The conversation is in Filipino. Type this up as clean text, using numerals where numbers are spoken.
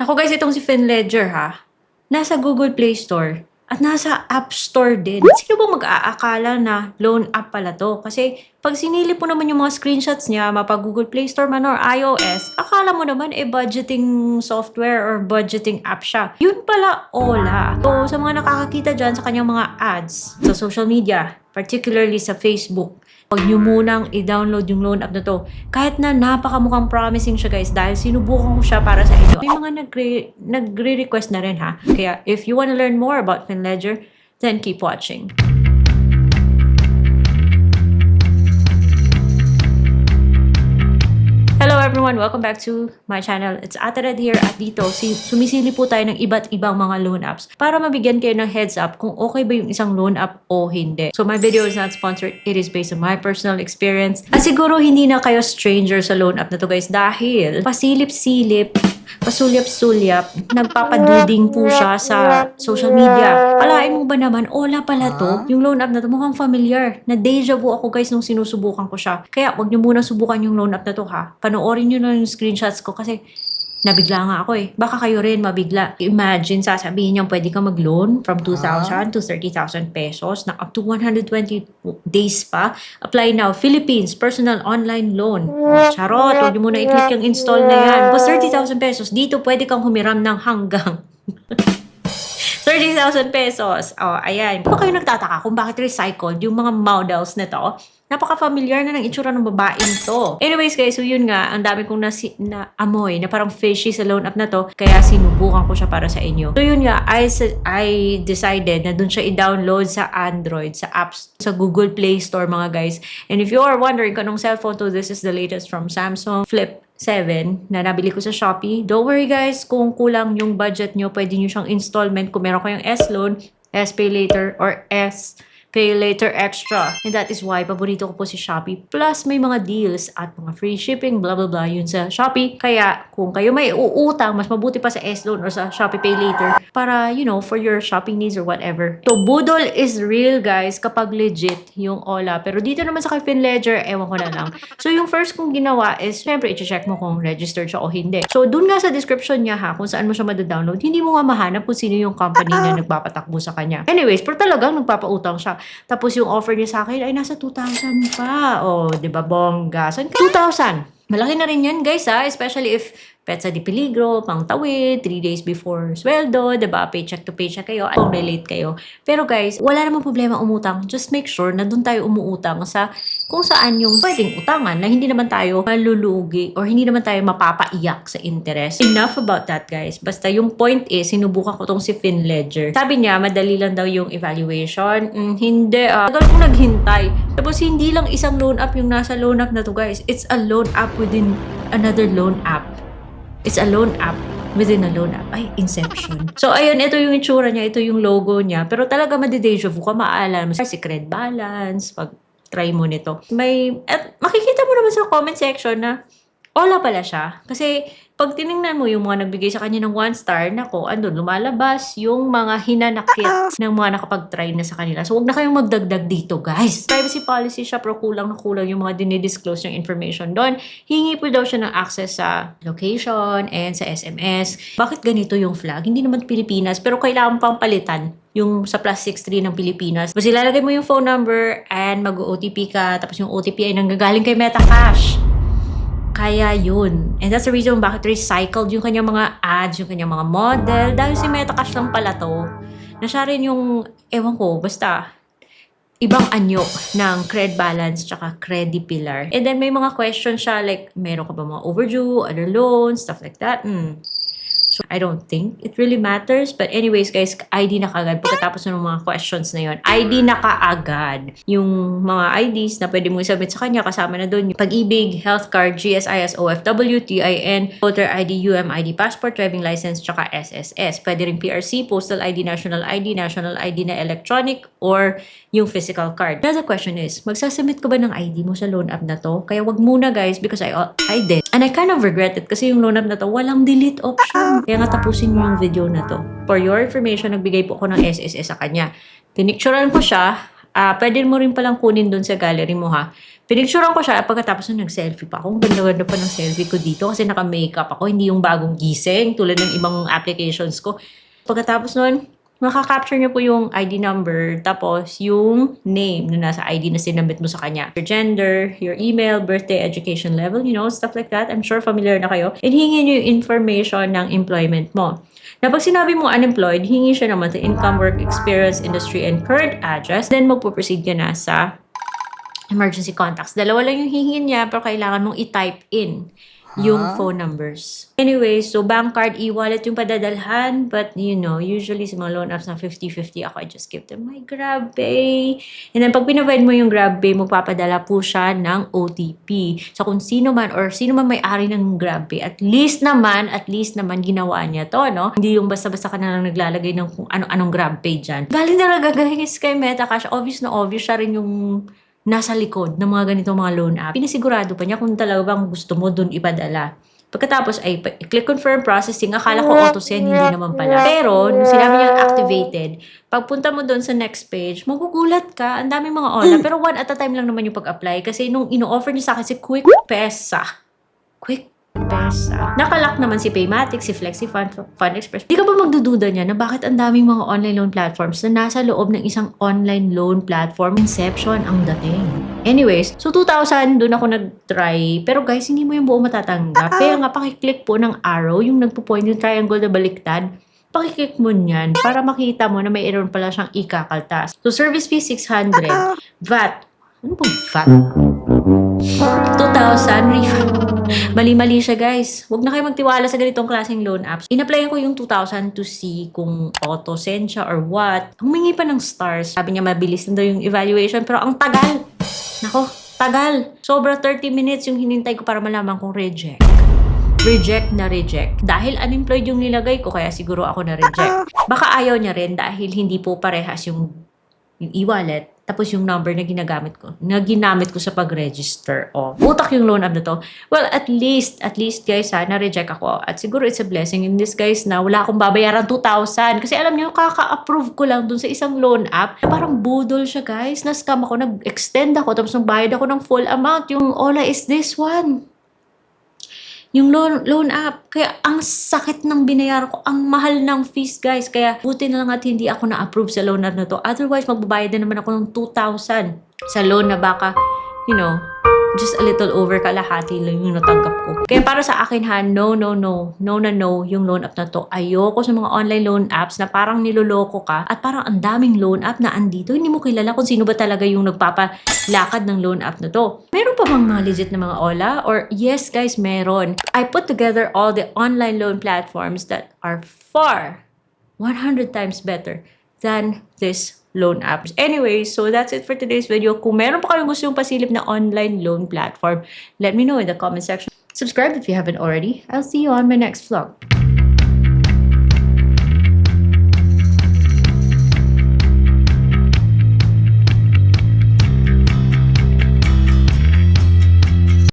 Ako guys, itong si FinLedger ha, nasa Google Play Store at nasa App Store din. Sino ba mag-aakala na loan app pala to? Kasi pag sinilip mo naman yung mga screenshots niya, mapa Google Play Store man or iOS, akala mo naman budgeting software or budgeting app siya. Yun pala, Ola. So, sa mga nakakakita dyan sa kanyang mga ads sa social media, particularly sa Facebook, huwag nyo munang i-download yung loan app na to. Kahit na napakamukhang promising siya guys dahil sinubukan ko siya para sa inyo. May mga nagre-request na rin ha. Kaya if you wanna learn more about FinLedger, then keep watching. Hello everyone! Welcome back to my channel. It's Ate Red here at dito sumisili po tayo ng iba't ibang mga loan apps para mabigyan kayo ng heads up kung okay ba yung isang loan app o hindi. So my video is not sponsored. It is based on my personal experience. At siguro hindi na kayo stranger sa loan app na to guys dahil pasilip-silip, pasulyap-sulyap, nagpapaduding po siya sa social media. Alain mo ba naman, Ola pala to? Yung loan app na to mukhang familiar. Na deja vu ako guys nung sinusubukan ko siya. Kaya wag niyo muna subukan yung loan app na to ha. Panoorin nyo na yung screenshots ko kasi nabigla nga ako eh. Baka kayo rin mabigla. Imagine, sasabihin niyo pwede ka mag-loan from 2,000 to 30,000 pesos na up to 120 days pa. Apply now. Philippines Personal Online Loan. Charot, huwag niyo muna i-click yung install na yan. Because 30,000 pesos, dito pwede kang humiram ng hanggang 30,000 pesos. Oh, ayan. Kung kayo nagtataka kung bakit recycled yung mga models na to, napaka-familiar na ng itsura ng babaeng to. Anyways guys, so yun nga, ang dami kong na-amoy na parang fishy sa loan app na to, kaya sinubukan ko siya para sa inyo. So yun nga, I decided na dun siya i-download sa Android, sa apps, sa Google Play Store mga guys. And if you are wondering kung anong cellphone to, this is the latest from Samsung Flip 7 na nabili ko sa Shopee. Don't worry guys, kung kulang yung budget nyo, pwede nyo siyang installment. Kung meron kayong S-Loan, S-Pay Later, or S-Pay Later Extra. And that is why paborito ko po si Shopee. Plus, may mga deals at mga free shipping, blah blah blah yun sa Shopee. Kaya, kung kayo may uutang, mas mabuti pa sa S-Loan or sa Shopee Pay Later para, you know, for your shopping needs or whatever. So, budol is real guys kapag legit yung Ola. Pero dito naman sa kay FinLedger, ewan ko na lang. So, yung first kong ginawa is, syempre, i-check mo kung registered siya o hindi. So, dun nga sa description niya ha, kung saan mo siya madadownload, hindi mo nga mahanap kung sino yung company na nagpapatakbo sa kanya. Anyways, pero talagang nagpapautang siya. Tapos yung offer niya sa akin ay nasa 2,000 pa. Oh, 'di ba bongga? So, 2,000. Malaki na rin 'yan, guys, ha, especially if petsa di peligro, pang tawid, 3 days before sweldo, 'di ba? Paycheck to paycheck kayo, kung relate kayo. Pero guys, wala namang problema umutang. Just make sure na doon tayo umuutang sa kung saan yung pwedeng utangan na hindi naman tayo malulugi or hindi naman tayo mapapaiyak sa interest. Enough about that, guys. Basta yung point is, sinubukan ko tong si FinLedger. Sabi niya, madali lang daw yung evaluation. Hindi, tagal kong naghintay. Tapos, hindi lang isang loan app yung nasa loan app na to, guys. It's a loan app within another loan app. It's a loan app within a loan app. Ay, Inception. So, ayun, ito yung itsura niya, ito yung logo niya. Pero talaga madi-deja vu ka, maaalam mo si credit balance, pag try mo nito. At makikita mo naman sa comment section na Ola pala siya. Kasi pag tinignan mo yung mga nagbigay sa kanya ng 1 star, nako, andun, lumalabas yung mga hinanakit ng mga nakapag-try na sa kanila. So, huwag na kayong magdagdag dito, guys. Privacy policy siya, pero kulang na kulang yung mga dinidisclose yung information doon. Hingi po daw siya ng access sa location and sa SMS. Bakit ganito yung flag? Hindi naman Pilipinas, pero kailangan pang palitan yung sa +63 ng Pilipinas. Tapos ilalagay mo yung phone number and mag-OTP ka. Tapos yung OTP ay nanggagaling kay MetaCash. Kaya yun. And that's the reason bakit recycled yung kanyang mga ads, yung kanyang mga model. Dahil si MetaCash lang pala to. Na siya rin yung, ewan ko, basta ibang anyo ng credit balance tsaka credit pillar. And then may mga questions siya like, meron ka ba mga overdue, other loans, stuff like that. So, I don't think it really matters. But anyways, guys, ID na kaagad. Pagkatapos ng mga questions na yon, ID na kaagad. Yung mga IDs na pwede mo isubmit sa kanya, kasama na doon yung Pag-ibig, health card, GSIS, OFW, TIN, voter ID, UMID, passport, driving license, tsaka SSS. Pwede rin PRC, postal ID, national ID na electronic, or yung physical card. Now, the question is, magsasubmit ko ba ng ID mo sa loan app na to? Kaya wag muna, guys, because I did. And I kind of regret it kasi yung loan app na to, walang delete option. Kaya nga tapusin mo yung video na to. For your information, nagbigay po ako ng SSS sa kanya. Tinicturean ko siya. Pwede mo rin palang kunin dun sa gallery mo ha. Pinicturean ko siya pagkatapos nung nag-selfie pa ako. Ang ganda-ganda pa ng selfie ko dito kasi naka-makeup ako. Hindi yung bagong gising tulad ng ibang applications ko. Pagkatapos nun, makaka-capture niyo po yung ID number tapos yung name na nasa ID na sinabit mo sa kanya. Your gender, your email, birthday, education level, stuff like that. I'm sure familiar na kayo. And hingin niyo yung information ng employment mo. Na pag sinabi mo unemployed, hingi siya naman sa income, work experience, industry, and current address. Then magpo-proceed ka na sa emergency contacts. Dalawa lang yung hihingin niya pero kailangan mong i-type in yung phone numbers. Anyway, so bank card, e-wallet yung padadalhan. But, usually sa mga loan apps na 50-50 ako, I just give them my GrabPay. And then, pag pinavide mo yung GrabPay, magpapadala po siya ng OTP. So, kung sino man may-ari ng GrabPay, at least naman ginawa niya to, no? Hindi yung basta-basta ka na lang naglalagay ng kung ano-anong GrabPay dyan. Galing na nagagahingis kay Metacash. Obvious na obvious siya rin yung nasa likod ng mga ganitong mga loan app. Pinasigurado pa niya kung talaga bang gusto mo dun ipadala. Pagkatapos ay click confirm processing. Akala ko auto-send, hindi naman pala. Pero, nung sinabi niya activated, pagpunta mo dun sa next page, magugulat ka. Ang daming mga online. Pero one at a time lang naman yung pag-apply. Kasi nung ino-offer niya sa akin si Quick Pesa. Nakalock naman si Paymatic, si FlexiFund, Fund Express. Di ka ba magdududa niya na bakit ang daming mga online loan platforms na nasa loob ng isang online loan platform? Inception ang dating. Anyways, so 2,000, doon ako nag-try. Pero guys, hindi mo yung buo matatanggap. Kaya nga, pakiclick po ng arrow, yung nagpo-point yung triangle na baliktad. Pakiclick mo niyan para makita mo na may error pala siyang ikakaltas. So, service fee 600. VAT. Ano po VAT? 2,000 refund. Mali-mali siya, guys. Huwag na kayo magtiwala sa ganitong klaseng loan apps. In-applyan ko yung 2,000 to see kung auto-send siya or what. Humingi pa ng stars. Sabi niya mabilis na daw yung evaluation pero ang tagal. Nako, tagal. Sobra 30 minutes yung hinintay ko para malaman kung reject. Reject. Dahil unemployed yung nilagay ko, kaya siguro ako na-reject. Baka ayaw niya rin dahil hindi po parehas yung e-wallet. Tapos yung number na ginamit ko sa pag-register. Utak yung loan app na to. Well, at least guys, na-reject ako. At siguro it's a blessing in this guys na wala akong babayaran 2,000. Kasi alam niyo, kaka-approve ko lang dun sa isang loan app. Parang budol siya, guys. Na-scam ako, nag-extend ako, tapos nagbayad ako ng full amount. Yung Ola is this one. Yung loan app. Kaya ang sakit ng binayaran ko. Ang mahal ng fees, guys. Kaya buti na lang at hindi ako na-approve sa loan app na to. Otherwise, magbabayad na naman ako ng 2,000 sa loan na baka, just a little over kalahati lang yung natanggap ko. Kaya para sa akin no yung loan app na to. Ayoko sa mga online loan apps na parang niloloko ka at parang ang daming loan app na andito. Hindi mo kilala kung sino ba talaga yung nagpapalakad ng loan app na to. Meron pa bang mga legit na mga Ola? Or yes guys, meron. I put together all the online loan platforms that are far 100 times better than this loan apps. Anyway, so that's it for today's video. Kung meron pa kayong gusto yung pasilip na online loan platform, let me know in the comment section. Subscribe if you haven't already. I'll see you on my next vlog.